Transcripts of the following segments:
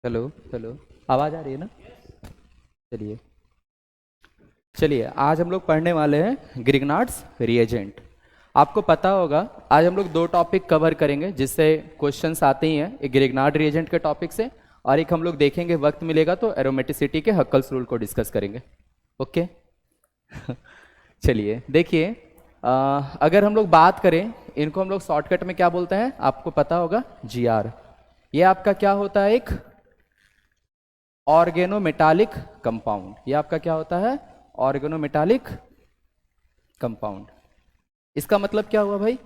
Hello hello. आवाज़ आ रही है ना? चलिए चलिए, आज हम लोग पढ़ने वाले हैं ग्रिग्नार्ड्स रिएजेंट। आपको पता होगा, आज हम लोग दो टॉपिक कवर करेंगे जिससे क्वेश्चंस आते ही हैं, एक ग्रिग्नार्ड रिएजेंट के टॉपिक से और एक हम लोग देखेंगे वक्त मिलेगा तो एरोमेटिसिटी के हक्कल्स रूल को डिस्कस करेंगे। ओके। चलिए देखिए, अगर हम लोग बात करें, इनको हम लोग शॉर्टकट में क्या बोलते हैं आपको पता होगा, जीआर। ये आपका क्या होता है, एक ऑर्गेनोमेटालिक कंपाउंड। ये आपका क्या होता है, ऑर्गेनोमेटालिक कंपाउंड। इसका मतलब क्या हुआ भाई,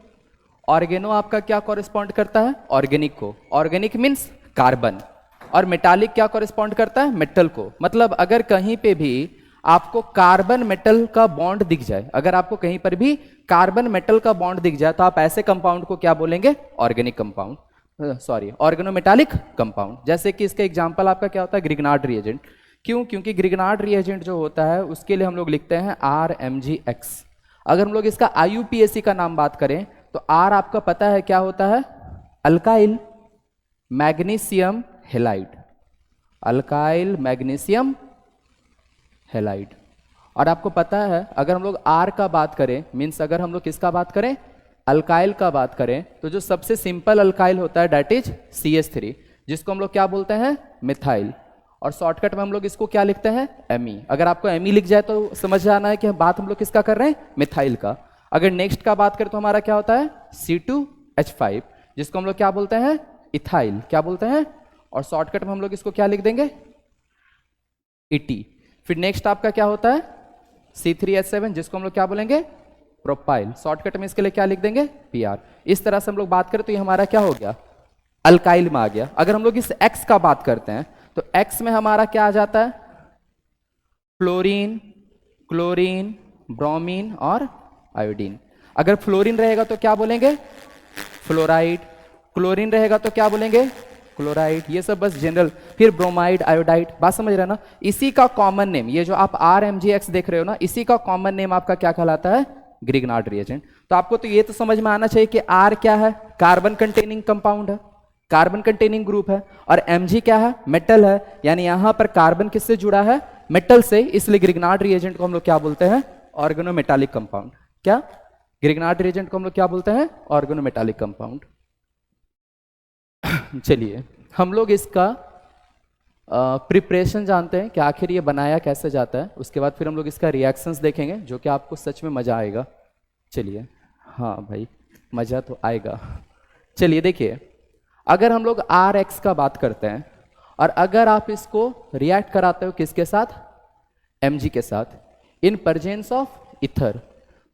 ऑर्गेनो आपका क्या कॉरेस्पॉन्ड करता है, ऑर्गेनिक को। ऑर्गेनिक मीन्स कार्बन, और मेटालिक क्या कॉरेस्पॉन्ड करता है, मेटल को। मतलब अगर कहीं पे भी आपको कार्बन मेटल का बॉन्ड दिख जाए, अगर आपको कहीं पर भी कार्बन मेटल का बॉन्ड दिख जाए तो आप ऐसे कंपाउंड को क्या बोलेंगे, organic compound, sorry organometallic compound. जैसे कि इसका एग्जांपल आपका क्या होता है, ग्रिग्नार्ड रिएजेंट। क्यों? क्योंकि ग्रिग्नार्ड रिएजेंट जो होता है उसके लिए हम लोग लिखते हैं RMgX। अगर हम लोग इसका IUPAC का नाम बात करें तो R आपका पता है क्या होता है, alkyl magnesium halide. Alkyl magnesium halide. और आपको पता है अगर हम लोग R का बात करें, मीन्स अगर हम लोग किसका बात करें, अल्काइल का बात करें, तो जो सबसे सिंपल अल्काइल होता है डेट इज CH3, जिसको हम लोग क्या बोलते हैं, मिथाइल। और शॉर्टकट में हम लोग इसको क्या लिखते हैं, Me। अगर आपको Me लिख जाए तो समझ जाना है कि बात हम लोग किसका कर रहे हैं, मिथाइल का। अगर नेक्स्ट का बात करें तो हमारा क्या होता है, C2H5, जिसको हम लोग क्या बोलते हैं, इथाइल। क्या बोलते हैं? और शॉर्टकट में हम लोग इसको क्या लिख देंगे, ET। फिर नेक्स्ट आपका क्या होता है, C3H7, जिसको हम लोग क्या बोलेंगे, प्रोपाइल। शॉर्टकट में इसके लिए क्या लिख देंगे, PR। इस तरह से हम लोग बात करें तो ये हमारा क्या हो गया, अल्काइल में आ गया। अगर हम लोग इस X का बात करते हैं तो X में हमारा क्या आ जाता है, फ्लोरीन, क्लोरीन, ब्रोमीन और आयोडीन। अगर फ्लोरीन रहेगा तो क्या बोलेंगे, फ्लोराइड। क्लोरीन रहेगा तो क्या बोलेंगे, क्लोराइड। ये सब बस जनरल। फिर ब्रोमाइड, आयोडाइड। बात समझ रहे हैं ना? इसी का कॉमन नेम, ये जो आप RMgX देख रहे हो ना, इसी का कॉमन नेम आपका क्या कहलाता है, ग्रिग्नार्ड रिएजेंट। तो आपको तो ये तो समझ में आना चाहिए कि R क्या है, कार्बन कंटेनिंग कंपाउंड है, कार्बन कंटेनिंग ग्रुप है। और Mg क्या है, मेटल है। यानी यहां पर कार्बन किससे जुड़ा है, मेटल से। इसलिए ग्रिग्नार्ड रिएजेंट को हम लोग क्या बोलते हैं, ऑर्गेनोमेटालिक कंपाउंड। क्या, ग्रिग्नार्ड रिएजेंट को हम लोग क्या बोलते हैं, ऑर्गेनोमेटालिक कंपाउंड। चलिए हम लोग इसका प्रिपरेशन जानते हैं कि आखिर ये बनाया कैसे जाता है। उसके बाद फिर हम लोग इसका रिएक्शंस देखेंगे, जो कि आपको सच में मज़ा आएगा। चलिए, हाँ भाई मज़ा तो आएगा। चलिए देखिए, अगर हम लोग RX का बात करते हैं और अगर आप इसको रिएक्ट कराते हो किसके साथ, Mg के साथ, इन प्रेजेंस ऑफ इथर,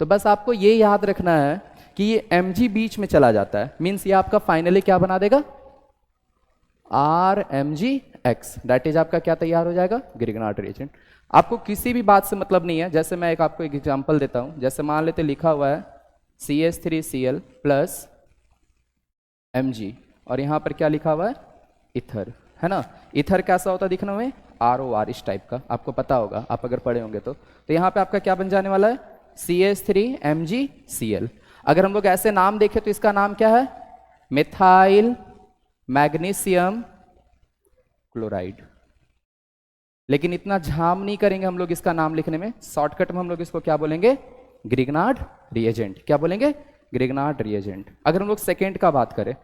तो बस आपको ये याद रखना है कि ये Mg बीच में चला जाता है। मीन्स ये आपका फाइनली क्या बना देगा, RMgX। दैट इज आपका क्या तैयार हो जाएगा, ग्रिग्नार्ड रिएजेंट। आपको किसी भी बात से मतलब नहीं है। जैसे मैं आपको एक एग्जांपल देता हूं, जैसे मान लेते लिखा हुआ है CH3Cl प्लस Mg, और यहां पर क्या लिखा हुआ है, इथर, है ना। इथर कैसा होता है दिखने में, ROR इस टाइप का, आपको पता होगा आप अगर पढ़े होंगे तो। यहाँ पे आपका क्या बन जाने वाला है, CH3MgCl। अगर हम लोग ऐसे नाम देखें तो इसका नाम क्या है, मिथाइल मैग्नीशियम क्लोराइड। लेकिन इतना झाम नहीं करेंगे हम लोग इसका नाम लिखने में। शॉर्टकट में हम लोग इसको क्या बोलेंगे, ग्रिग्नार्ड रिएजेंट। क्या बोलेंगे, ग्रिग्नार्ड रिएजेंट। अगर हम लोग सेकेंड का बात करें,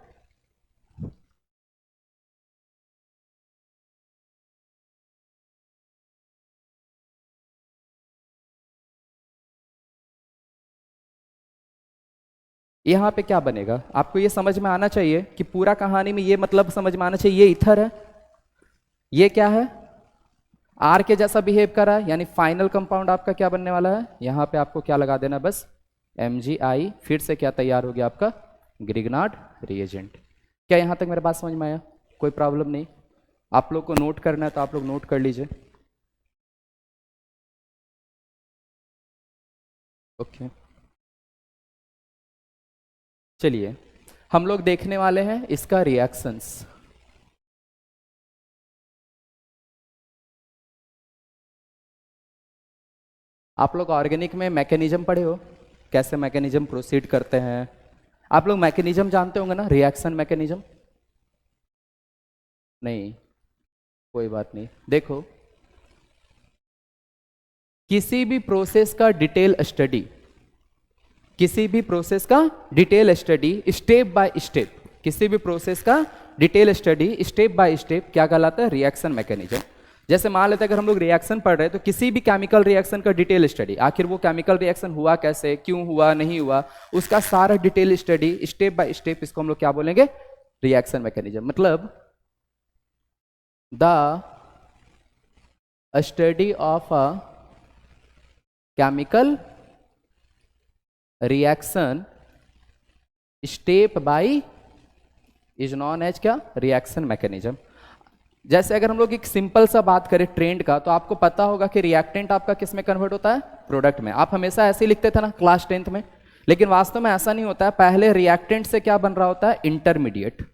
यहां पे क्या बनेगा, आपको ये समझ में आना चाहिए कि पूरा कहानी में ये मतलब समझ में आना चाहिए, ये इथर है, ये क्या है, R के जैसा बिहेव कर रहा है। यानी फाइनल कंपाउंड आपका क्या बनने वाला है, यहां पे आपको क्या लगा देना, बस MgI। फिर से क्या तैयार हो गया आपका, ग्रिग्नार्ड रिएजेंट। क्या यहां तक मेरे बात समझ में आया, कोई प्रॉब्लम नहीं? आप लोग को नोट करना है तो आप लोग नोट कर लीजिए। ओके, चलिए हम लोग देखने वाले हैं इसका रिएक्शंस। आप लोग ऑर्गेनिक में मैकेनिज्म पढ़े हो, कैसे मैकेनिज्म प्रोसीड करते हैं। आप लोग मैकेनिज्म जानते होंगे ना, रिएक्शन मैकेनिज्म? नहीं, कोई बात नहीं। देखो, किसी भी प्रोसेस का डिटेल स्टडी, किसी भी प्रोसेस का detail study step by step, किसी भी प्रोसेस का detail study step by step क्या कहलाता है? Reaction mechanism. जैसे मान लेते हैं अगर हम लोग रिएक्शन पढ़ रहे हैं तो किसी भी केमिकल रिएक्शन का डिटेल स्टडी, आखिर वो केमिकल रिएक्शन हुआ कैसे, क्यों हुआ, नहीं हुआ, उसका सारा detail study step by step, इसको हम लोग क्या बोलेंगे? Reaction mechanism. मतलब the study of a chemical reaction step by is known as क्या? Reaction mechanism. जैसे अगर हम लोग एक सिंपल सा बात करें ट्रेंड का, तो आपको पता होगा कि रिएक्टेंट आपका किस में कन्वर्ट होता है? प्रोडक्ट में। आप हमेशा ऐसे ही लिखते थे ना क्लास 10th में, लेकिन वास्तव में ऐसा नहीं होता है। पहले रिएक्टेंट से क्या बन रहा होता है? इंटरमीडिएट,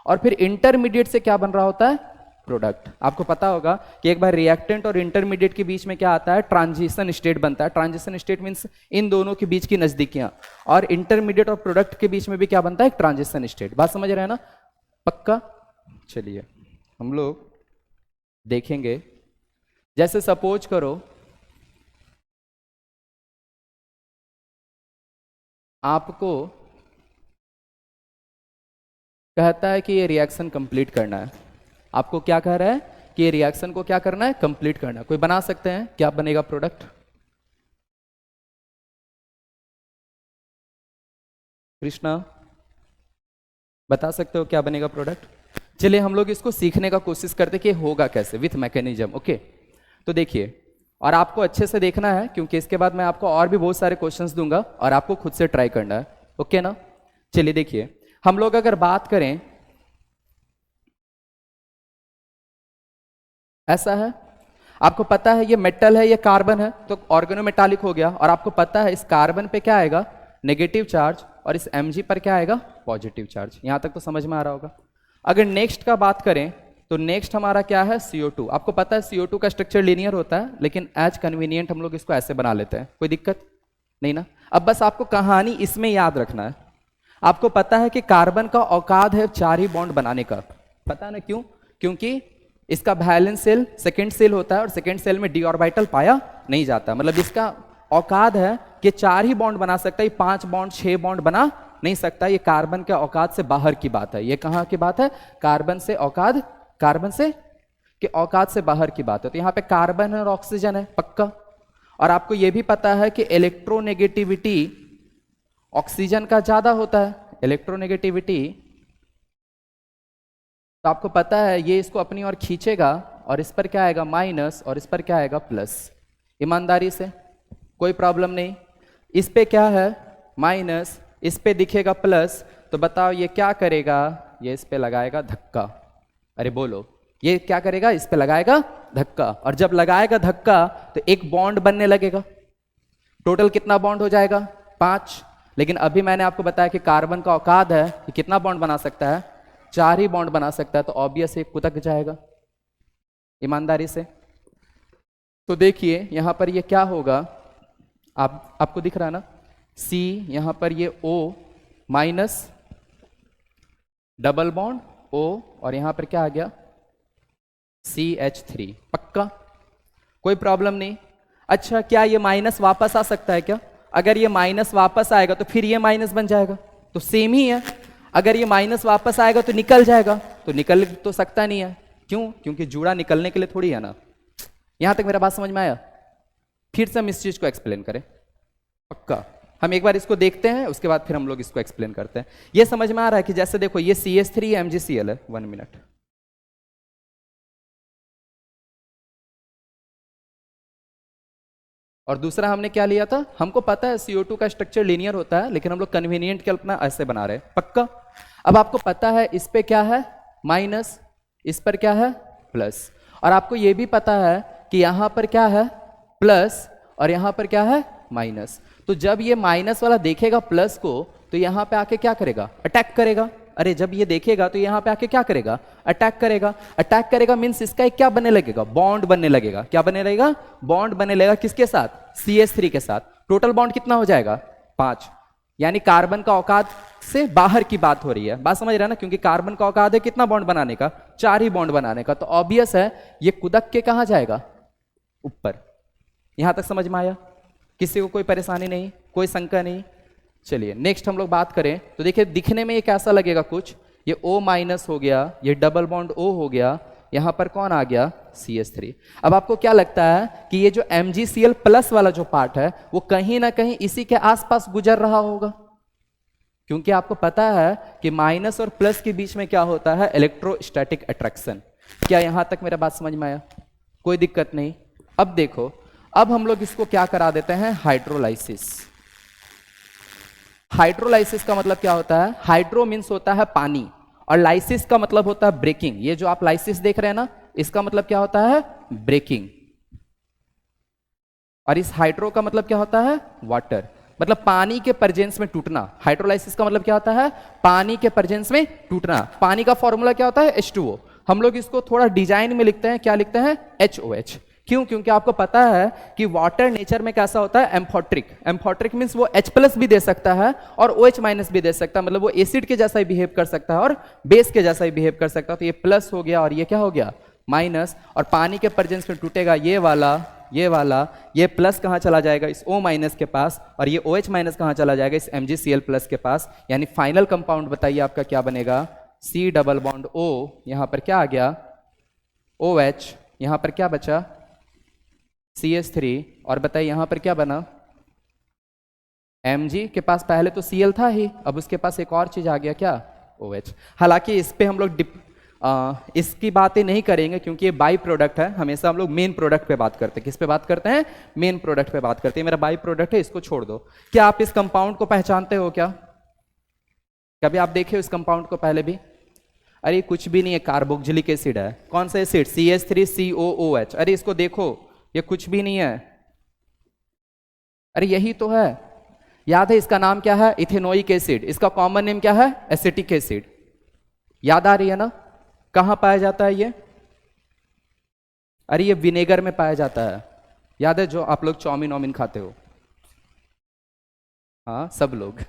और फिर इंटरमीडिएट से क्या बन रहा होता है? प्रोडक्ट। आपको पता होगा कि एक बार रिएक्टेंट और इंटरमीडिएट के बीच में क्या आता है? ट्रांजिशन स्टेट बनता है। ट्रांजिशन स्टेट मींस इन दोनों के बीच की नजदीकियां, और इंटरमीडिएट और प्रोडक्ट के बीच में भी क्या बनता है? Transition state. बात समझ रहे हैं ना? पक्का? चलिए हम लोग देखेंगे। जैसे सपोज करो आपको कहता है कि ये रिएक्शन कंप्लीट करना है। आपको क्या कह रहा है? कि ये रिएक्शन को क्या करना है? कंप्लीट करना है। कोई बना सकते हैं क्या बनेगा प्रोडक्ट? कृष्णा बता सकते हो क्या बनेगा प्रोडक्ट? चलिए हम लोग इसको सीखने का कोशिश करते कि होगा कैसे विथ मैकेनिज्म। ओके, तो देखिए, और आपको अच्छे से देखना है क्योंकि इसके बाद मैं आपको और भी बहुत सारे क्वेश्चंस दूंगा और आपको खुद से ट्राई करना है। ओके ना? चलिए देखिए, हम लोग अगर बात करें, ऐसा है, आपको पता है ये मेटल है, ये कार्बन है, तो ऑर्गेनोमेटालिक हो गया। और आपको पता है इस कार्बन पे क्या आएगा? नेगेटिव चार्ज, और इस Mg पर क्या आएगा? Positive charge. यहां तक तो समझ में आ रहा होगा। अगर नेक्स्ट का बात करें तो नेक्स्ट हमारा क्या है? CO2। आपको पता है CO2 का स्ट्रक्चर लीनियर होता है, लेकिन एज कन्वीनियंट हम लोग इसको ऐसे बना लेते हैं। कोई दिक्कत नहीं ना? अब बस आपको कहानी इसमें याद रखना है। आपको पता है कि कार्बन का औकात है 4 ही बॉन्ड बनाने का। पता है ना क्यों? क्योंकि इसका वैलेंस शेल सेकेंड शेल होता है, और सेकेंड शेल में डी ऑर्बिटल पाया नहीं जाता। मतलब इसका औकात है कि 4 ही बॉन्ड बना सकता है, 5 बॉन्ड 6 बॉन्ड बना नहीं सकता। ये कार्बन के औकात से बाहर की बात है। ये कहां की बात है? कार्बन से औकात, कार्बन से के औकात से बाहर की बात है। तो यहां पे कार्बन है और ऑक्सीजन है, पक्का। और आपको यह भी पता है कि इलेक्ट्रोनेगेटिविटी ऑक्सीजन का ज्यादा होता है, इलेक्ट्रोनेगेटिविटी। तो आपको पता है ये इसको अपनी ओर खींचेगा, और इस पर क्या आएगा? माइनस, और इस पर क्या आएगा? प्लस। ईमानदारी से, कोई प्रॉब्लम नहीं। इस पे क्या है? माइनस, इस पे दिखेगा प्लस। तो बताओ ये क्या करेगा? ये इस पे लगाएगा धक्का। अरे बोलो, ये क्या करेगा? इस पे लगाएगा धक्का, और जब लगाएगा धक्का तो एक बॉन्ड बनने लगेगा। टोटल कितना बॉन्ड हो जाएगा? 5। लेकिन अभी मैंने आपको बताया कि कार्बन का औकात है कि कितना बॉन्ड बना सकता है? 4 ही बॉन्ड बना सकता है। तो ऑब्वियस एक कुतक जाएगा। ईमानदारी से तो देखिए यहां पर ये क्या होगा? आपको दिख रहा है ना? C, यहां पर ये O minus double bond O, और यहां पर क्या आ गया? CH3। पक्का? कोई प्रॉब्लम नहीं। अच्छा, क्या ये माइनस वापस आ सकता है क्या? अगर ये माइनस वापस आएगा तो फिर ये माइनस बन जाएगा, तो सेम ही है। अगर ये माइनस वापस आएगा तो निकल जाएगा, तो निकल तो सकता नहीं है। क्यों? क्योंकि जूड़ा निकलने के लिए थोड़ी है ना। यहां तक मेरा बात समझ में आया? फिर से हम इस चीज को एक्सप्लेन करें। पक्का? हम एक बार इसको देखते हैं, उसके बाद फिर हम लोग इसको एक्सप्लेन करते हैं। ये समझ में आ रहा है कि जैसे देखो ये CH3 MgCl है। 1 मिनट। और दूसरा हमने क्या लिया था? हमको पता है CO2 का स्ट्रक्चर लीनियर होता है, लेकिन हम लोग कन्वीनियंट के अपना ऐसे बना रहे हैं। पक्का? अब आपको पता है इस पे क्या है? माइनस, इस पर क्या है? प्लस। और आपको यह भी पता है कि यहां पर क्या है? प्लस, और यहां पर क्या है? माइनस। तो जब ये माइनस वाला देखेगा प्लस को, तो यहां पे आके क्या करेगा? अटैक करेगा। अरे जब ये देखेगा तो यहां पे आके क्या करेगा? अटैक करेगा। अटैक करेगा मीन्स इसका एक क्या बनने लगेगा? बॉन्ड बनने लगेगा। क्या बनने लगेगा? बॉन्ड बनने लगेगा। किसके साथ? CH3 के साथ। टोटल बॉन्ड कितना हो जाएगा? 5। यानी कार्बन का औकात से बाहर की बात हो रही है, बात समझ रहे हैं ना, क्योंकि कार्बन का औकात है कितना बॉन्ड बनाने का, 4 ही बॉन्ड बनाने का, तो ऑब्वियस है ये कुदक के कहां जाएगा, ऊपर। यहां तक समझ में आया? किसी को कोई परेशानी नहीं, कोई शंका नहीं? चलिए नेक्स्ट हम लोग बात करें तो देखिए दिखने में ये कैसा लगेगा, कुछ ये O माइनस हो गया, ये डबल बॉन्ड O हो गया, यहां पर कौन आ गया, CH3। अब आपको क्या लगता है कि ये जो MgCl प्लस वाला जो पार्ट है वो कहीं ना कहीं इसी के आसपास गुजर रहा होगा, क्योंकि आपको पता है कि माइनस और प्लस के बीच में क्या होता है, इलेक्ट्रोस्टैटिक अट्रैक्शन। क्या यहां तक मेरा बात समझ में आया? कोई दिक्कत नहीं। अब देखो, अब हम लोग इसको क्या करा देते हैं, हाइड्रोलाइसिस। हाइड्रोलाइसिस का मतलब क्या होता है, हाइड्रो मीन्स होता है पानी, और लाइसिस का मतलब होता है ब्रेकिंग। ये जो आप लाइसिस देख रहे हैं ना, इसका मतलब क्या होता है, ब्रेकिंग। और इस हाइड्रो का मतलब क्या होता है, वाटर, मतलब पानी के प्रेजेंस में टूटना। हाइड्रोलाइसिस का मतलब क्या होता है, पानी के प्रेजेंस में टूटना। पानी का फॉर्मूला क्या होता है, H2O। हम लोग इसको थोड़ा डिजाइन में लिखते हैं, क्या लिखते हैं, HOH। क्यों? क्योंकि आपको पता है कि वाटर नेचर में कैसा होता है, एम्फोट्रिक। एम्फोट्रिक मीन्स वो H+ भी दे सकता है और OH- भी दे सकता है, मतलब वो एसिड के जैसा ही बिहेव कर सकता है और बेस के जैसा ही बिहेव कर सकता है। तो ये प्लस हो गया और ये क्या हो गया, माइनस। और पानी के प्रेजेंस में टूटेगा ये वाला, ये वाला, ये प्लस कहाँ चला जाएगा, इस O- के पास, और ये OH- कहाँ चला जाएगा, इस MgCl+ के पास। यानी फाइनल कंपाउंड बताइए आपका क्या बनेगा, C डबल बॉन्ड O, यहां पर क्या आ गया, OH, यहां पर क्या बचा, CH3, और बताइए यहां पर क्या बना, Mg के पास पहले तो Cl था ही, अब उसके पास एक और चीज आ गया, क्या, OH। हालांकि इस पे हम लोग इसकी बातें नहीं करेंगे क्योंकि ये बाई प्रोडक्ट है। हमेशा हम लोग मेन प्रोडक्ट पे बात करते हैं। किस पे बात करते हैं, मेन प्रोडक्ट पे बात करते हैं। मेरा बाई प्रोडक्ट है, इसको छोड़ दो। क्या आप इस कंपाउंड को पहचानते हो क्या, कभी आप देखे इस कंपाउंड को पहले भी? अरे कुछ भी नहीं है, कार्बोक्सिलिक एसिड है। कौन सा एसिड, CH3COOH। अरे इसको देखो, ये कुछ भी नहीं है। अरे यही तो है, याद है इसका नाम क्या है, इथेनोइक एसिड। इसका कॉमन नेम क्या है, एसिटिक एसिड। याद आ रही है ना? कहां पाया जाता है ये, अरे ये विनेगर में पाया जाता है। याद है जो आप लोग चाउमीन वाउमीन खाते हो, हाँ सब लोग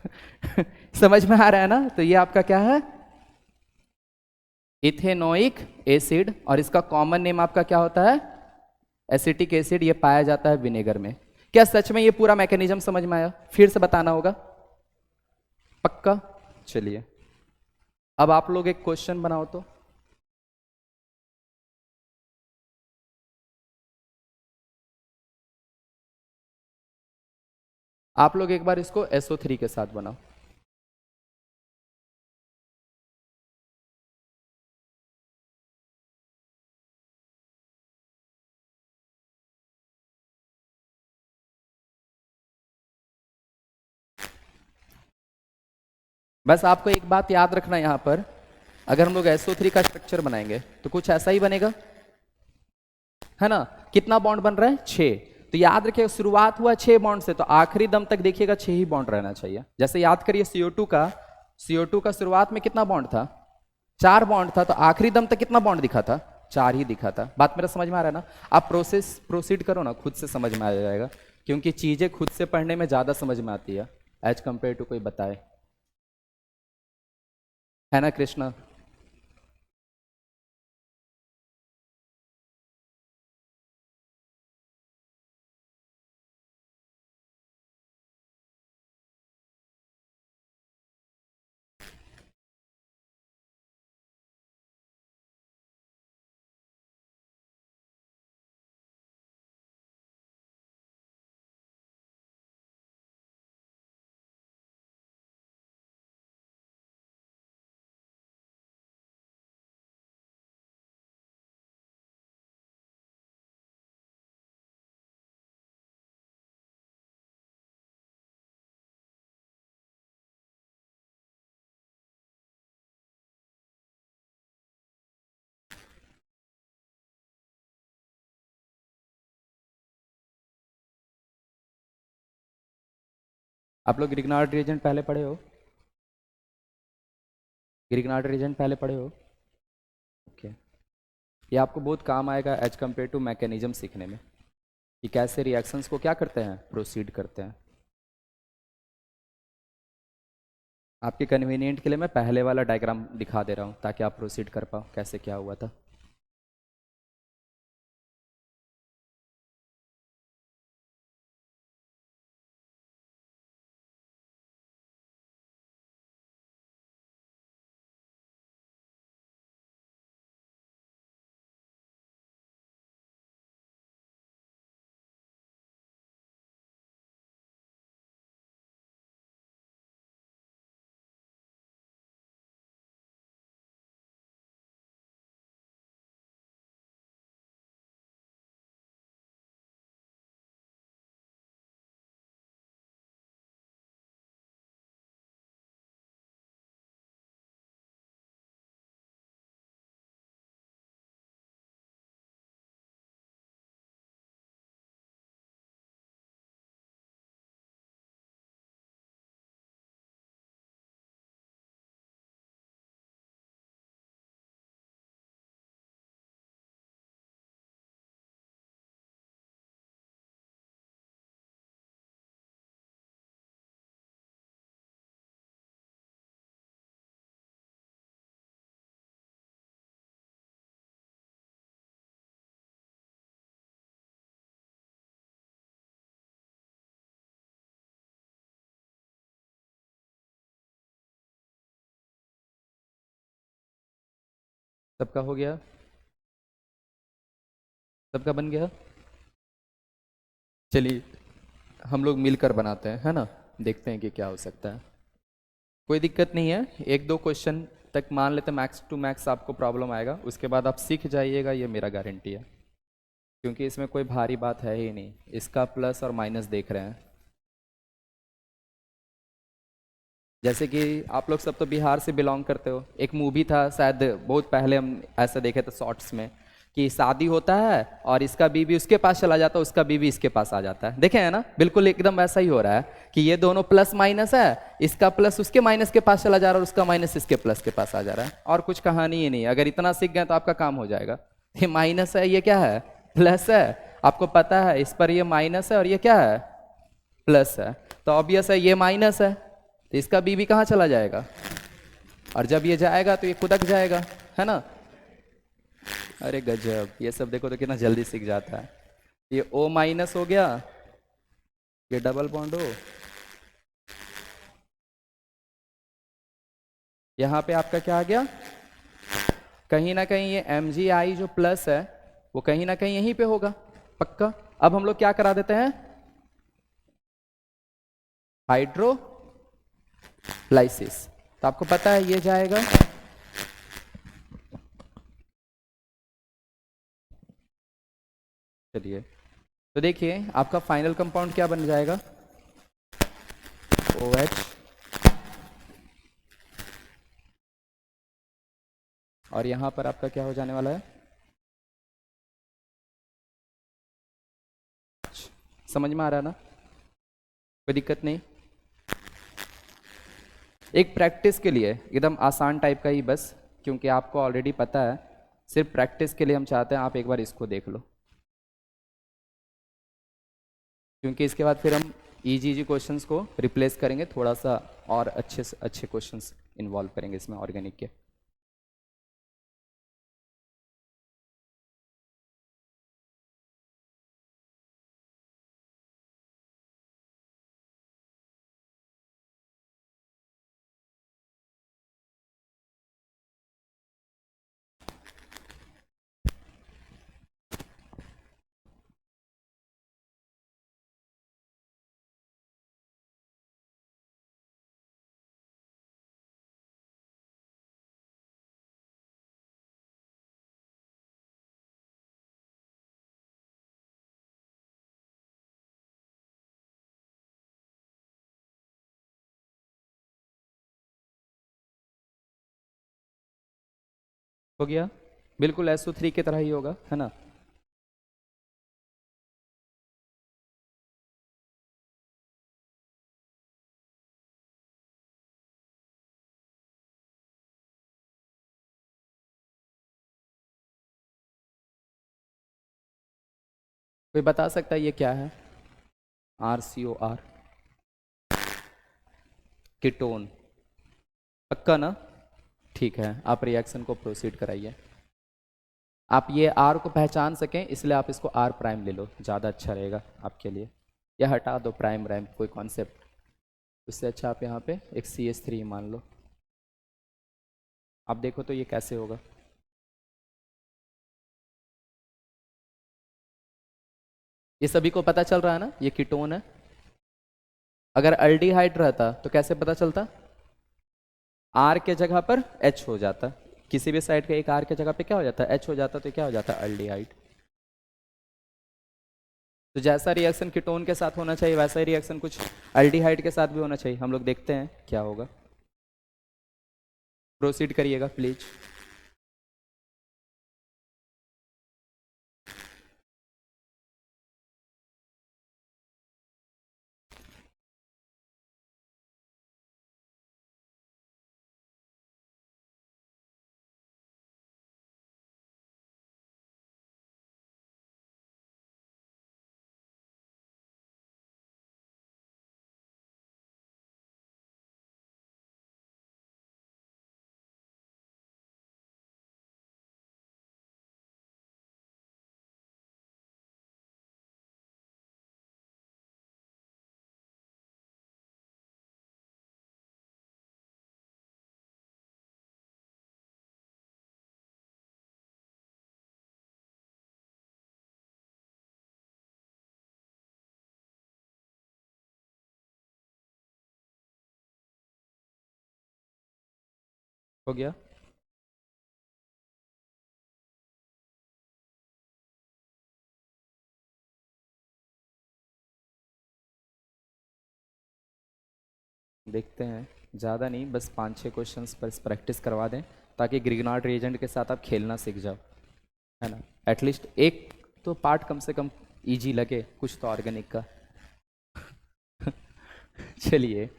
समझ में आ रहा है ना? तो ये आपका क्या है, इथेनोइक एसिड, और इसका कॉमन नेम आपका क्या होता है, एसिटिक एसिड। ये पाया जाता है विनेगर में। क्या सच में ये पूरा मैकेनिज्म समझ में आया? फिर से बताना होगा, पक्का? चलिए अब आप लोग एक क्वेश्चन बनाओ तो। आप लोग एक बार इसको SO3 के साथ बनाओ। बस आपको एक बात याद रखना, यहां पर अगर हम लोग SO3 का स्ट्रक्चर बनाएंगे तो कुछ ऐसा ही बनेगा, है ना? कितना बॉन्ड बन रहा है, 6। तो याद रखिएगा शुरुआत हुआ 6 बॉन्ड से, तो आखिरी दम तक देखिएगा 6 ही बॉन्ड रहना चाहिए। जैसे याद करिए CO2 का शुरुआत में कितना बॉन्ड था, 4 बॉन्ड था, तो आखिरी दम तक कितना बॉन्ड दिखा था, 4 ही दिखा था। बात मेरा समझ में आ रहा है ना? आप प्रोसीड करो ना, खुद से समझ में आ जाएगा, क्योंकि चीजें खुद से पढ़ने में ज्यादा समझ में आती है एज कंपेयर टू कोई बताए, है ना कृष्णा? आप लोग ग्रिग्नार्ड रिएजेंट पहले पढ़े हो? ग्रिग्नार्ड रिएजेंट पहले पढ़े हो? ओके। ये आपको बहुत काम आएगा एज कंपेयर टू मैकेनिज्म सीखने में, कि कैसे रिएक्शंस को क्या करते हैं, प्रोसीड करते हैं। आपके कन्वीनियंट के लिए मैं पहले वाला डायग्राम दिखा दे रहा हूँ ताकि आप प्रोसीड कर पाओ कैसे क्या हुआ था। सबका हो गया? सबका बन गया? चलिए हम लोग मिलकर बनाते हैं, है ना। देखते हैं कि क्या हो सकता है। कोई दिक्कत नहीं है, एक दो क्वेश्चन तक मान लेते मैक्स टू मैक्स आपको प्रॉब्लम आएगा, उसके बाद आप सीख जाइएगा, ये मेरा गारंटी है। क्योंकि इसमें कोई भारी बात है ही नहीं। इसका प्लस और माइनस देख रहे हैं। जैसे कि आप लोग सब तो बिहार से बिलोंग करते हो। एक मूवी था शायद बहुत पहले, हम ऐसा देखे थे शॉर्ट्स में, कि शादी होता है और इसका बीवी उसके पास चला जाता है, उसका बीवी इसके पास आ जाता है। देखे हैं ना, बिल्कुल एकदम वैसा ही हो रहा है कि ये दोनों प्लस माइनस है। इसका प्लस उसके माइनस के पास चला जा रहा है और उसका माइनस इसके प्लस के पास आ जा रहा है। और कुछ कहानी ही नहीं है। अगर इतना सीख गए तो आपका काम हो जाएगा। ये माइनस है, ये क्या है, प्लस है। आपको पता है इस पर ये माइनस है और ये क्या है, प्लस है। तो ऑब्वियस है ये माइनस है, तो इसका बीवी कहाँ चला जाएगा, और जब ये जाएगा तो ये खुदक जाएगा, है ना। अरे गजब, ये सब देखो तो कितना जल्दी सीख जाता है। ये O माइनस हो गया, ये डबल बॉन्ड हो, यहाँ पे आपका क्या आ गया, कहीं ना कहीं ये MgI जो प्लस है वो कहीं ना कहीं यहीं पे होगा पक्का। अब हम लोग क्या करा देते हैं, हाइड्रोलाइसिस। तो आपको पता है ये जाएगा, चलिए तो देखिए आपका फाइनल कंपाउंड क्या बन जाएगा, OH, और यहां पर आपका क्या हो जाने वाला है, समझ में आ रहा है ना, कोई दिक्कत नहीं। एक प्रैक्टिस के लिए एकदम आसान टाइप का ही बस, क्योंकि आपको ऑलरेडी पता है, सिर्फ प्रैक्टिस के लिए हम चाहते हैं आप एक बार इसको देख लो। क्योंकि इसके बाद फिर हम इजी इजी क्वेश्चंस को रिप्लेस करेंगे, थोड़ा सा और अच्छे से अच्छे क्वेश्चंस इन्वॉल्व करेंगे इसमें ऑर्गेनिक के। हो गया, बिल्कुल SO3 की तरह ही होगा, है ना। कोई बता सकता है ये क्या है, RCOR, कीटोन। पक्का ना? ठीक है, आप रिएक्शन को प्रोसीड कराइए। आप ये आर को पहचान सकें इसलिए आप इसको आर प्राइम ले लो, ज़्यादा अच्छा रहेगा आपके लिए। या हटा दो प्राइम रैम, कोई कॉन्सेप्ट, उससे अच्छा आप यहाँ पे एक CH3 मान लो। आप देखो तो ये कैसे होगा। ये सभी को पता चल रहा है ना, ये कीटोन है। अगर अल्डिहाइड रहता तो कैसे पता चलता? आर के जगह पर एच हो जाता, किसी भी साइड के एक आर के जगह पे क्या हो जाता है, एच हो जाता, तो क्या हो जाता है, अल्डिहाइड। तो जैसा रिएक्शन कीटोन के साथ होना चाहिए वैसा ही रिएक्शन कुछ अल्डिहाइड के साथ भी होना चाहिए। हम लोग देखते हैं क्या होगा। प्रोसीड करिएगा प्लीज। हो गया। देखते हैं, ज़्यादा नहीं, बस 5-6 क्वेश्चंस पर प्रैक्टिस करवा दें ताकि ग्रिग्नार्ड रिएजेंट के साथ आप खेलना सीख जाओ, है ना। एटलीस्ट एक तो पार्ट कम से कम इजी लगे कुछ तो ऑर्गेनिक का। चलिए,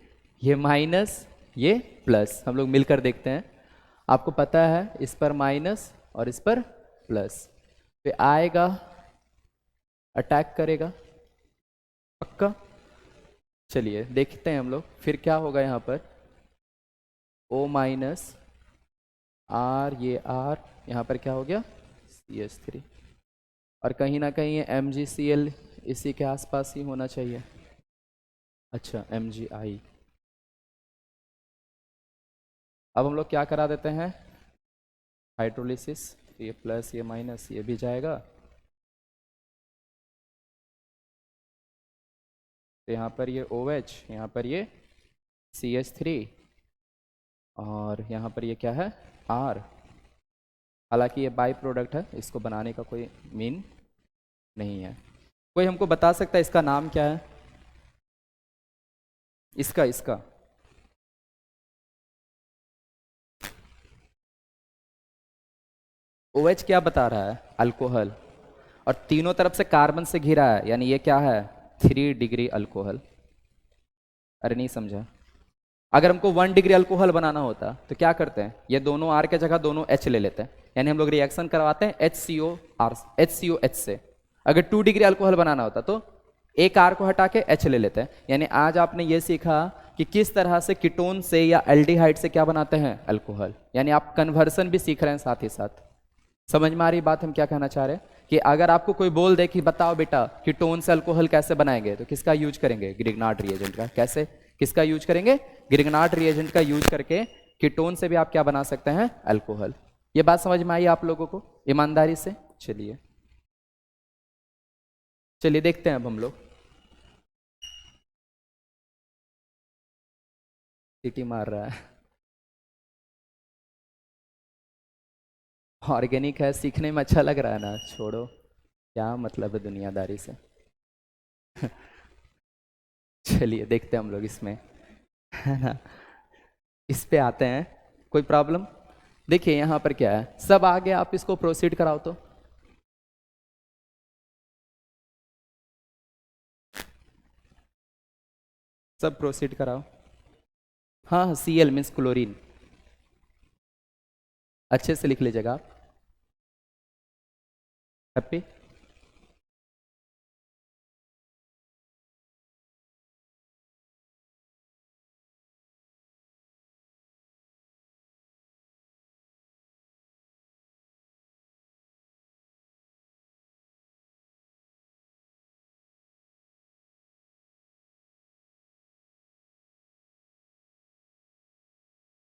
ये माइनस ये प्लस हम लोग मिलकर देखते हैं। आपको पता है इस पर माइनस और इस पर प्लस, तो आएगा अटैक करेगा, पक्का। चलिए देखते हैं हम लोग फिर क्या होगा यहाँ पर। O माइनस आर, ये आर यहाँ पर क्या हो गया, CH3, और कहीं ना कहीं ये MgCl इसी के आसपास ही होना चाहिए। अच्छा, MgI। अब हम लोग क्या करा देते हैं, हाइड्रोलिसिस। ये प्लस ये माइनस ये भी जाएगा, तो यहाँ पर ये OH, यहाँ पर ये CH3, और यहाँ पर ये क्या है, R। हालांकि ये बाई प्रोडक्ट है, इसको बनाने का कोई मीन नहीं है। कोई हमको बता सकता है इसका नाम क्या है, इसका इसका OH क्या बता रहा है, अल्कोहल, और तीनों तरफ से कार्बन से घिरा है, यानी ये क्या है, 3 डिग्री अल्कोहल। अरे नहीं समझा। अगर हमको 1 डिग्री अल्कोहल बनाना होता तो क्या करते हैं, ये दोनों आर के जगह दोनों एच ले लेते हैं, यानी हम लोग रिएक्शन करवाते हैं HCOH से। अगर 2 डिग्री अल्कोहल बनाना होता तो एक आर को हटा के एच ले लेते हैं। यानी आज आपने ये सीखा कि किस तरह से कीटोन से या एल्डिहाइड से क्या बनाते हैं, अल्कोहल। यानी आप कन्वर्सन भी सीख रहे हैं साथ ही साथ। समझ में आ रही बात हम क्या कहना चाह रहे हैं, कि अगर आपको कोई बोल दे कि बताओ बेटा कीटोन से अल्कोहल कैसे बनाएंगे, तो किसका यूज करेंगे, ग्रिग्नार्ड रिएजेंट का। कैसे, किसका यूज करेंगे, ग्रिग्नार्ड रिएजेंट का यूज करके कीटोन से भी आप क्या बना सकते हैं, अल्कोहल। ये बात समझ में आई आप लोगों को ईमानदारी से? चलिए चलिए देखते हैं अब हम लोग। सीटी मार रहा है। ऑर्गेनिक है, सीखने में अच्छा लग रहा है ना, छोड़ो, क्या मतलब है दुनियादारी से। चलिए देखते हैं हम लोग इसमें, है ना। इस पे आते हैं, कोई प्रॉब्लम? देखिए यहाँ पर क्या है, सब आगे आप इसको प्रोसीड कराओ तो। सब प्रोसीड कराओ। हाँ हाँ, Cl मीन्स क्लोरीन, अच्छे से लिख लीजिएगा आप। हैप्पी।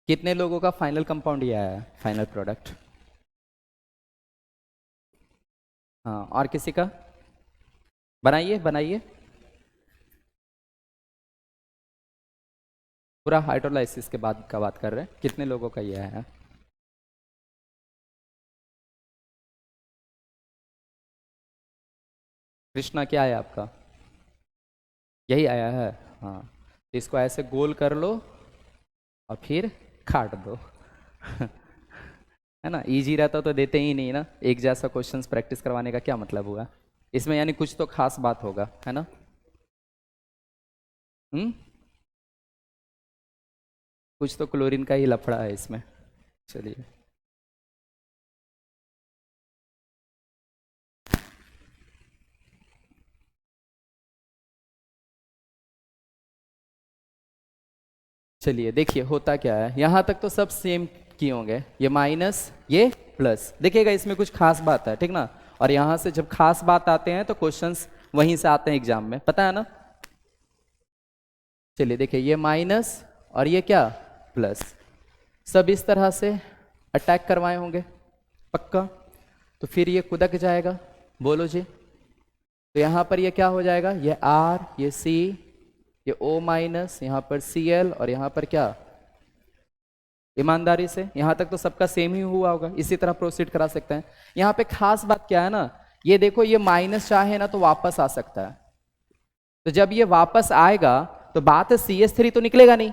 कितने लोगों का फाइनल कंपाउंड ये आया है, फाइनल प्रोडक्ट? हाँ, और किसी का? बनाइए बनाइए। पूरा हाइड्रोलाइसिस के बाद का बात कर रहे हैं, कितने लोगों का ये है? कृष्णा क्या है आपका? यही आया है। हाँ, तो इसको ऐसे गोल कर लो और फिर काट दो। है ना, इजी रहता तो देते ही नहीं ना, एक जैसा क्वेश्चंस प्रैक्टिस करवाने का क्या मतलब हुआ इसमें, यानी कुछ तो खास बात होगा, है ना? हम्म, कुछ तो क्लोरीन का ही लफड़ा है इसमें। चलिए, चलिए देखिए होता क्या है, यहां तक तो सब सेम किए होंगे, ये माइनस ये प्लस, देखिएगा इसमें कुछ खास बात है, ठीक ना? और यहां से जब खास बात आते हैं तो क्वेश्चंस वहीं से आते हैं एग्जाम में, पता है ना? चलिए देखिए, ये माइनस और ये क्या, प्लस, सब इस तरह से अटैक करवाए होंगे पक्का। तो फिर ये कुदक जाएगा, बोलो जी। तो यहां पर ये क्या हो जाएगा, ये आर, ये सी, ये O माइनस, यहाँ पर Cl और यहाँ पर क्या, ईमानदारी से यहां तक तो सबका सेम ही हुआ होगा, इसी तरह प्रोसीड करा सकते हैं। यहाँ पे खास बात क्या है ना, ये देखो ये माइनस चाहे ना तो वापस आ सकता है, तो जब ये वापस आएगा तो बात है CH3 तो निकलेगा नहीं,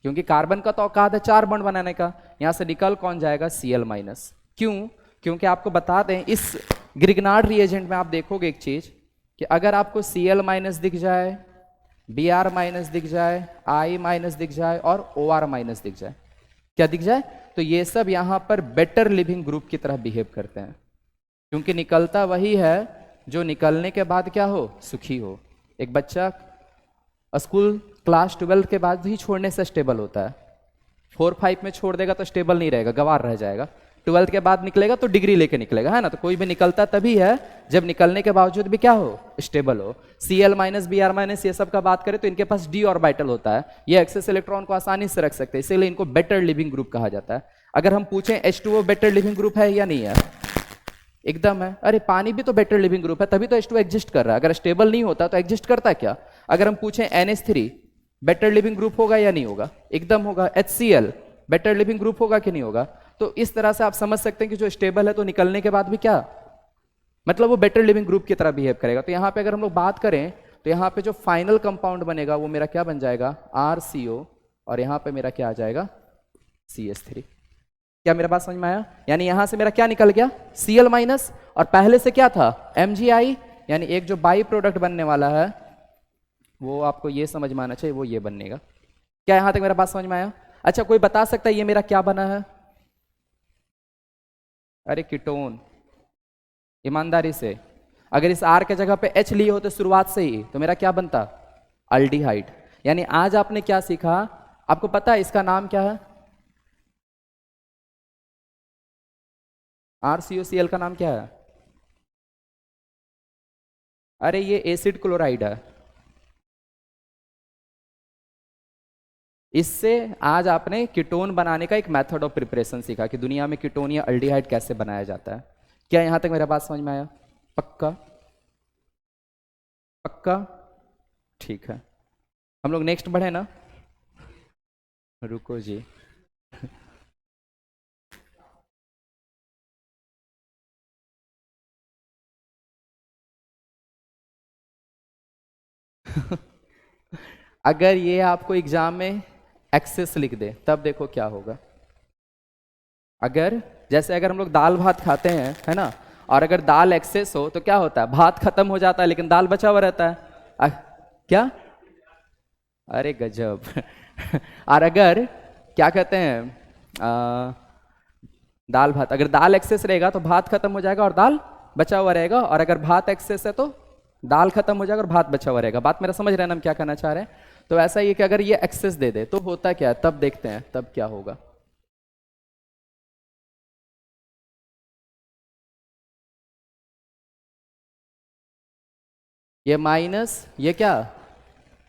क्योंकि कार्बन का तो औकात है 4 बॉन्ड बनाने का, यहां से निकल कौन जाएगा, Cl माइनस। क्यों? क्योंकि आपको बता दें इस ग्रिग्नार्ड रिएजेंट में आप देखोगे एक चीज कि अगर आपको Cl माइनस दिख जाए, Br माइनस दिख जाए, I माइनस दिख जाए और OR माइनस दिख जाए, क्या दिख जाए, तो ये सब यहां पर बेटर लिविंग ग्रुप की तरह बिहेव करते हैं, क्योंकि निकलता वही है जो निकलने के बाद क्या हो, सुखी हो। एक बच्चा स्कूल क्लास 12 के बाद ही छोड़ने से स्टेबल होता है, 4-5 में छोड़ देगा तो स्टेबल नहीं रहेगा, गवार रह जाएगा। 12th के बाद निकलेगा तो डिग्री लेके निकलेगा, है ना? तो कोई भी निकलता तभी है जब निकलने के बावजूद भी क्या हो, स्टेबल हो। Cl माइनस, Br माइनस ये सब का बात करें तो इनके पास d ऑर्बिटल होता है, ये एक्सेस इलेक्ट्रॉन को आसानी से रख सकते हैं, इसीलिए इनको बेटर लिविंग ग्रुप कहा जाता है। अगर हम पूछें H2O बेटर लिविंग ग्रुप है या नहीं है, एकदम है। अरे पानी भी तो बेटर लिविंग ग्रुप है, तभी तो H2O एग्जिस्ट कर रहा है, अगर स्टेबल नहीं होता तो एग्जिस्ट करता क्या? अगर हम पूछें NH3 बेटर लिविंग ग्रुप होगा या नहीं होगा, एकदम होगा। HCl बेटर लिविंग ग्रुप होगा कि नहीं होगा? तो इस तरह से आप समझ सकते हैं कि जो स्टेबल है तो निकलने के बाद भी क्या, मतलब वो बेटर लिविंग ग्रुप की तरह बिहेव करेगा। तो यहां पे अगर हम लोग बात करें तो यहां पे जो फाइनल कंपाउंड बनेगा वो मेरा क्या बन जाएगा, RCO, और यहां पे मेरा क्या आ जाएगा, CH3। क्या मेरा बात समझ में आया? यानी यहां से मेरा क्या निकल गया, Cl माइनस, और पहले से क्या था, MgI, यानी एक जो बाई प्रोडक्ट बनने वाला है वो आपको ये समझ में आना चाहिए, वो ये बनेगा। क्या यहां तक मेरा बात समझ में आया? अच्छा, कोई बता सकता है ये मेरा क्या बना है? अरे कीटोन, ईमानदारी से, अगर इस R के जगह पे H लिए होते शुरुआत से ही तो मेरा क्या बनता, अल्डिहाइड। यानी आज आपने क्या सीखा, आपको पता है इसका नाम क्या है, RCOCl का नाम क्या है? अरे ये एसिड क्लोराइड है। इससे आज आपने कीटोन बनाने का एक मेथड ऑफ प्रिपरेशन सीखा कि दुनिया में कीटोन या अल्डिहाइड कैसे बनाया जाता है। क्या यहां तक मेरा बात समझ में आया? पक्का? पक्का? ठीक है, हम लोग नेक्स्ट बढ़े ना, रुको जी। अगर ये आपको एग्जाम में एक्सेस लिख दे तब देखो क्या होगा। अगर जैसे अगर हम लोग दाल भात खाते हैं, है ना, और अगर दाल एक्सेस हो तो क्या होता है, भात खत्म हो जाता है लेकिन दाल बचा हुआ रहता है। क्या, अरे गजब। और अगर क्या कहते हैं, दाल भात, अगर दाल एक्सेस रहेगा तो भात खत्म हो जाएगा और दाल बचा हुआ रहेगा, और अगर भात एक्सेस है तो दाल खत्म हो जाएगा और भात बचा हुआ रहेगा। बात मेरा समझ रहे हैं ना हम क्या कहना चाह रहे हैं? तो ऐसा ही है कि अगर ये एक्सेस दे दे तो होता क्या है, तब देखते हैं तब क्या होगा। ये माइनस, ये क्या,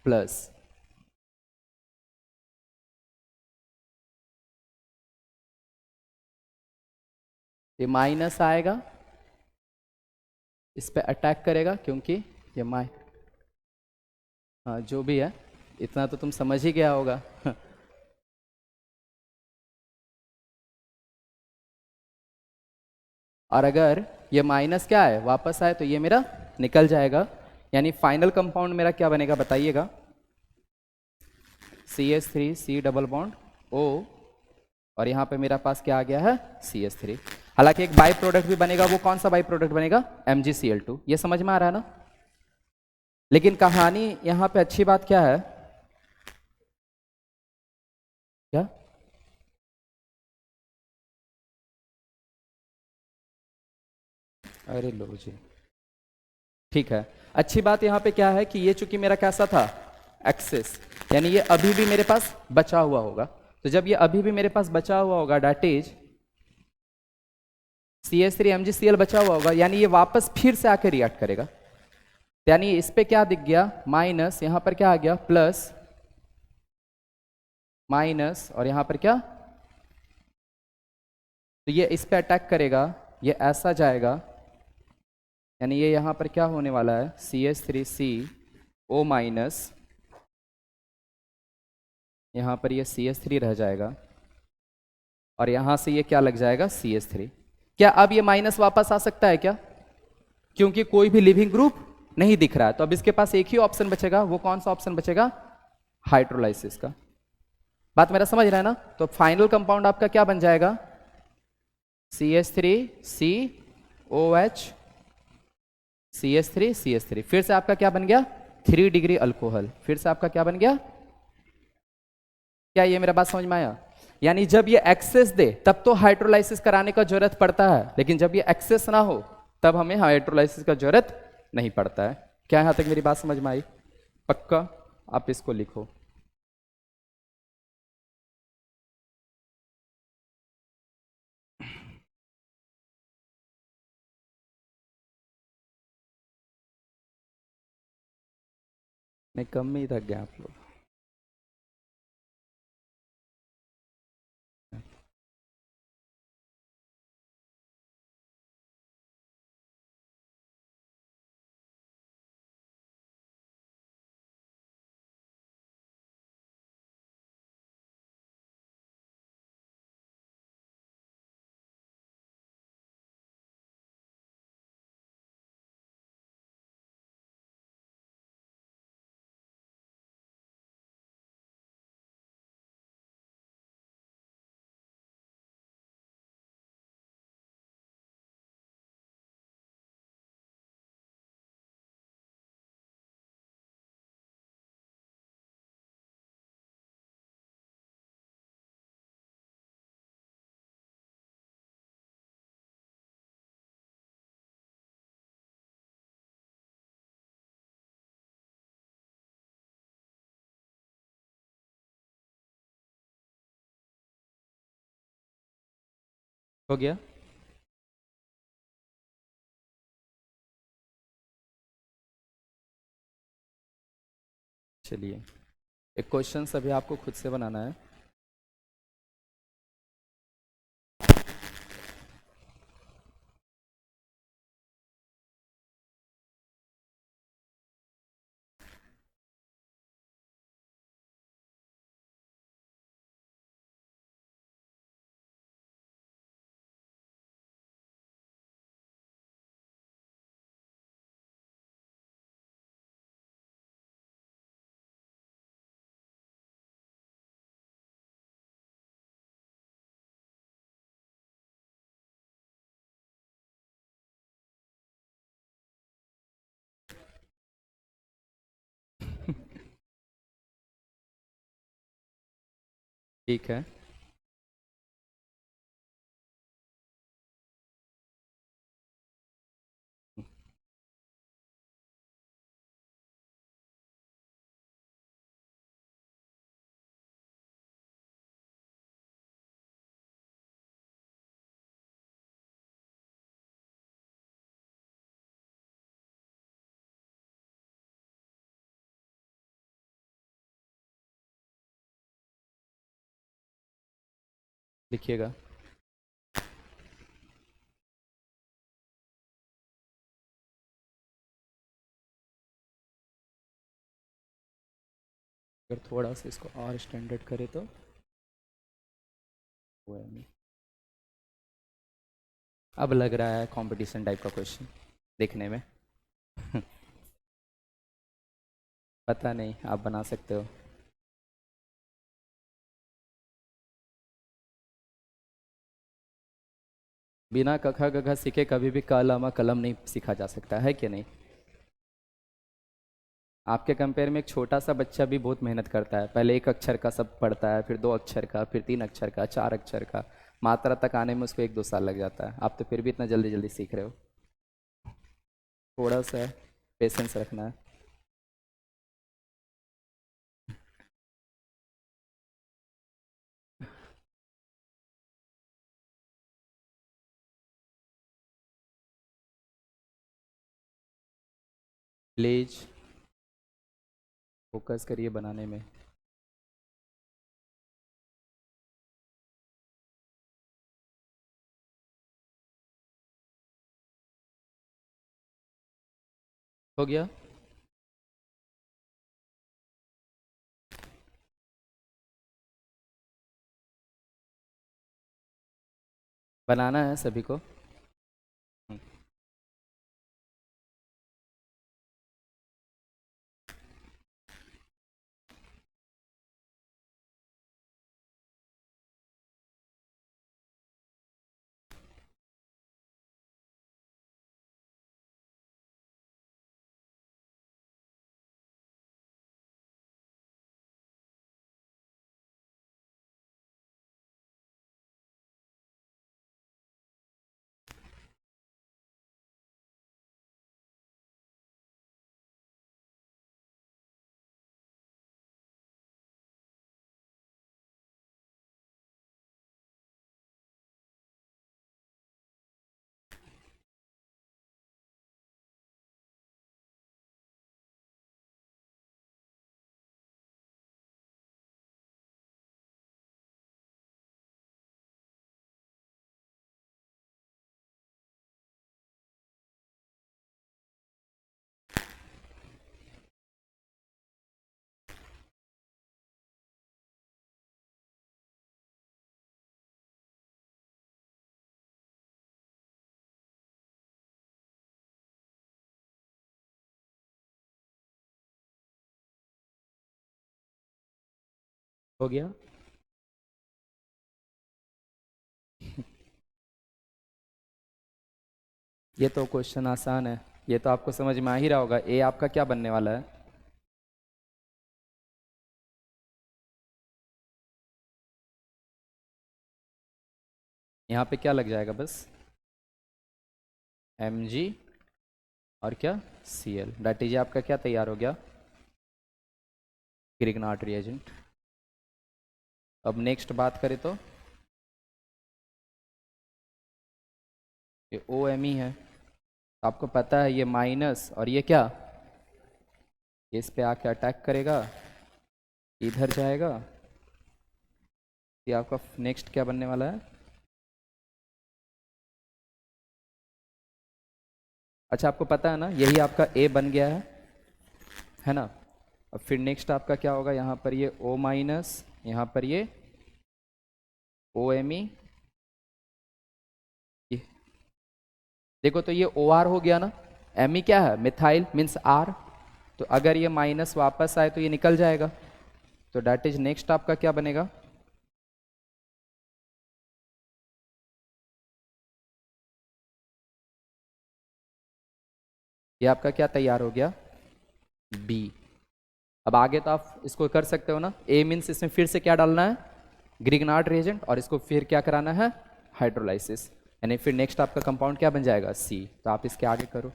प्लस, ये माइनस आएगा, इस पे अटैक करेगा क्योंकि ये हाँ जो भी है, इतना तो तुम समझ ही गया होगा। और अगर ये माइनस क्या है वापस आए तो ये मेरा निकल जाएगा, यानी फाइनल कंपाउंड मेरा क्या बनेगा बताइएगा। CH3 C double bond O, और यहाँ पे मेरा पास क्या आ गया है CH3। हालांकि एक बाई प्रोडक्ट भी बनेगा, वो कौन सा बाई प्रोडक्ट बनेगा MgCl2। ये समझ में आ रहा है ना। लेकिन कहानी यहाँ पे अच्छी बात क्या है, क्या अरे लो जी, ठीक है। अच्छी बात यहाँ पे क्या है कि ये चूंकि मेरा कैसा था एक्सेस, यानी ये अभी भी मेरे पास बचा हुआ होगा। तो जब ये अभी भी मेरे पास बचा हुआ होगा डेट इज CH3 MgCl बचा हुआ होगा, यानी ये वापस फिर से आके रिएक्ट करेगा। यानी इस पे क्या दिख गया माइनस, यहां पर क्या आ गया प्लस माइनस, और यहां पर क्या, तो ये इस पे अटैक करेगा, ये ऐसा जाएगा, यानी ये यहां पर क्या होने वाला है CH3CO माइनस, यहां पर ये CH3 रह जाएगा, और यहां से ये क्या लग जाएगा CH3। क्या अब ये माइनस वापस आ सकता है क्या, क्योंकि कोई भी लिविंग ग्रुप नहीं दिख रहा है। तो अब इसके पास एक ही ऑप्शन बचेगा, वो कौन सा ऑप्शन बचेगा हाइड्रोलाइसिस का। बात मेरा समझ रहा है ना। तो फाइनल कंपाउंड आपका क्या बन जाएगा CH3COH CH3 फिर से आपका क्या बन गया 3 डिग्री अल्कोहल, फिर से आपका क्या बन गया। क्या ये मेरा बात समझ में आया। यानी जब ये एक्सेस दे तब तो हाइड्रोलाइसिस कराने का जरूरत पड़ता है, लेकिन जब ये एक्सेस ना हो तब हमें हाइड्रोलाइसिस का जरूरत नहीं पड़ता है। क्या यहां तक मेरी बात समझ में आई। पक्का आप इसको लिखो। मैं कम में ही थक गया आप लोग। हो गया। चलिए एक क्वेश्चन अभी आपको खुद से बनाना है। ठीक है। लिखिएगा। अगर थोड़ा सा इसको और स्टैंडर्ड करे तो वो है नहीं। अब लग रहा है कंपटीशन टाइप का क्वेश्चन देखने में। पता नहीं, आप बना सकते हो। बिना कखा गघा सीखे कभी भी कलम कलम नहीं सीखा जा सकता है कि नहीं। आपके कंपेयर में एक छोटा सा बच्चा भी बहुत मेहनत करता है, पहले एक अक्षर का सब पढ़ता है, फिर दो अक्षर का, फिर तीन अक्षर का, चार अक्षर का, मात्रा तक आने में उसको 1-2 साल लग जाता है। आप तो फिर भी इतना जल्दी जल्दी सीख रहे हो। थोड़ा सा पेशेंस रखना है। प्लीज फोकस करिए बनाने में। हो गया। बनाना है सभी को। हो गया। ये तो क्वेश्चन आसान है, ये तो आपको समझ में आ ही रहा होगा। ए आपका क्या बनने वाला है? यहाँ पे क्या लग जाएगा बस? Mg और क्या? Cl। दैट इज आपका क्या तैयार हो गया? Grignard reagent. अब नेक्स्ट बात करें तो ये OMe है। आपको पता है ये माइनस और ये क्या, इस पे आके अटैक करेगा, इधर जाएगा। ये आपका नेक्स्ट क्या बनने वाला है? अच्छा, आपको पता है ना, यही आपका A बन गया है ना। अब फिर नेक्स्ट आपका क्या होगा? यहाँ पर ये O माइनस, यहाँ पर ये OMe। देखो तो ये OR हो गया ना। Me क्या है? Methyl means R। तो अगर ये माइनस वापस आए तो ये निकल जाएगा। तो डेट इज नेक्स्ट आपका क्या बनेगा? ये आपका क्या तैयार हो गया? B। अब आगे तो आप इसको कर सकते हो ना। A मीन्स इसमें फिर से क्या डालना है? ग्रिग्नार्ड रिएजेंट, और इसको फिर क्या कराना है? हाइड्रोलाइसिस। यानी फिर नेक्स्ट आपका कंपाउंड क्या बन जाएगा? C। तो आप इसके आगे करो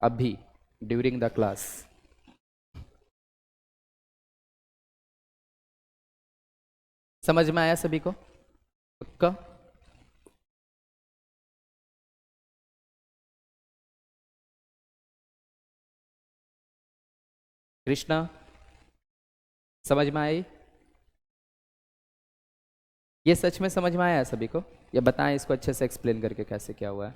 अभी ड्यूरिंग द क्लास। समझ में आया सभी को? पक्का? कृष्णा, समझ में आई? ये सच में समझ में आया है सभी को? या बताएं इसको अच्छे से एक्सप्लेन करके कैसे क्या हुआ है।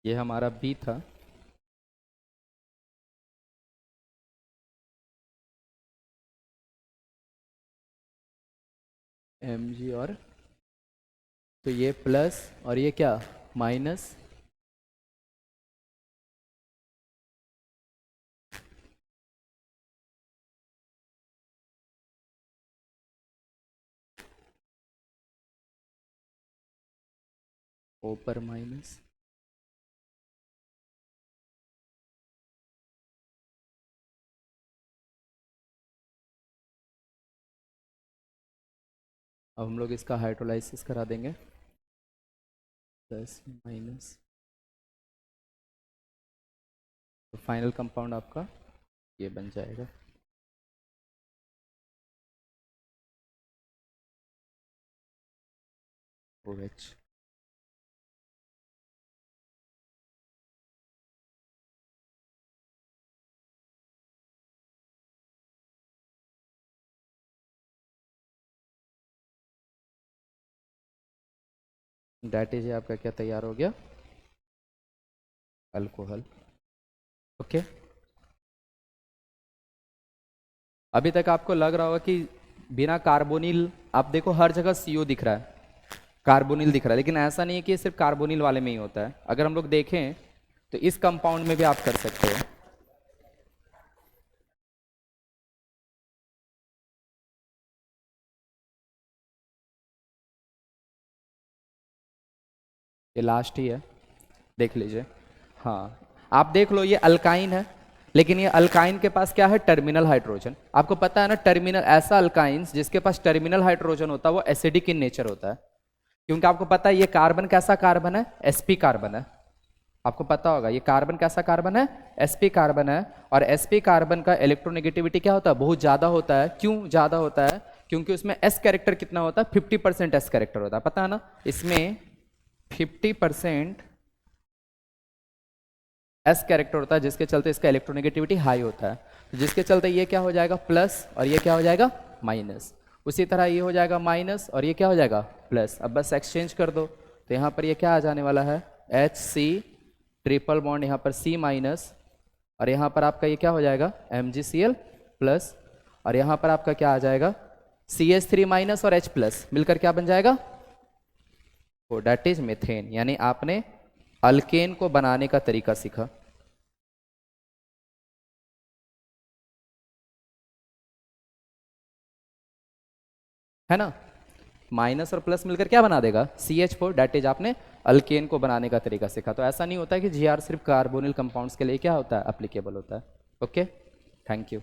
ये हमारा बी था। Mg और तो ये प्लस और ये क्या माइनस, ऊपर माइनस, अब हम लोग इसका हाइड्रोलाइसिस करा देंगे, प्लस माइनस, तो फाइनल कंपाउंड आपका ये बन जाएगा। OH। दैट इज आपका क्या तैयार हो गया, अल्कोहल। ओके, अभी तक आपको लग रहा होगा कि बिना कार्बोनिल, आप देखो हर जगह CO दिख रहा है, कार्बोनिल दिख रहा है, लेकिन ऐसा नहीं है कि सिर्फ कार्बोनिल वाले में ही होता है। अगर हम लोग देखें तो इस कंपाउंड में भी आप कर सकते हो। ये लास्ट ही है, देख लीजिए। हाँ, आप देख लो, ये अल्काइन है, लेकिन ये अल्काइन के पास क्या है, टर्मिनल हाइड्रोजन। आपको पता है ना, टर्मिनल, ऐसा अल्काइंस जिसके पास टर्मिनल हाइड्रोजन होता है वो एसिडिक इन नेचर होता है, क्योंकि आपको पता है ये कार्बन कैसा कार्बन है, sp कार्बन है। आपको पता होगा ये कार्बन कैसा कार्बन है, sp कार्बन है। और sp कार्बन का इलेक्ट्रोनेगेटिविटी क्या होता है, बहुत ज्यादा होता है। क्यों ज्यादा होता है, क्योंकि उसमें s कैरेक्टर कितना होता है, 50% s कैरेक्टर होता है, पता है ना। इसमें 50% s कैरेक्टर होता है, जिसके चलते इसका इलेक्ट्रोनेगेटिविटी हाई होता है, तो जिसके चलते ये क्या हो जाएगा, प्लस, और ये क्या हो जाएगा, माइनस। उसी तरह ये हो जाएगा माइनस, और ये क्या हो जाएगा, प्लस। अब बस एक्सचेंज कर दो, तो यहाँ पर ये क्या आ जाने वाला है, HC ट्रिपल बॉन्ड, यहाँ पर C माइनस, और यहाँ पर आपका ये क्या हो जाएगा, MgCl प्लस, और यहाँ पर आपका क्या आ जाएगा, CH3 माइनस और H प्लस, मिलकर क्या बन जाएगा, तो दैट इज मीथेन। यानी आपने अल्केन को बनाने का तरीका सीखा, है ना। माइनस और प्लस मिलकर क्या बना देगा, CH4, दैट इज आपने अल्केन को बनाने का तरीका सीखा। तो ऐसा नहीं होता है कि GR सिर्फ कार्बोनिल कंपाउंड्स के लिए क्या होता है, एप्लीकेबल होता है। Okay, thank you.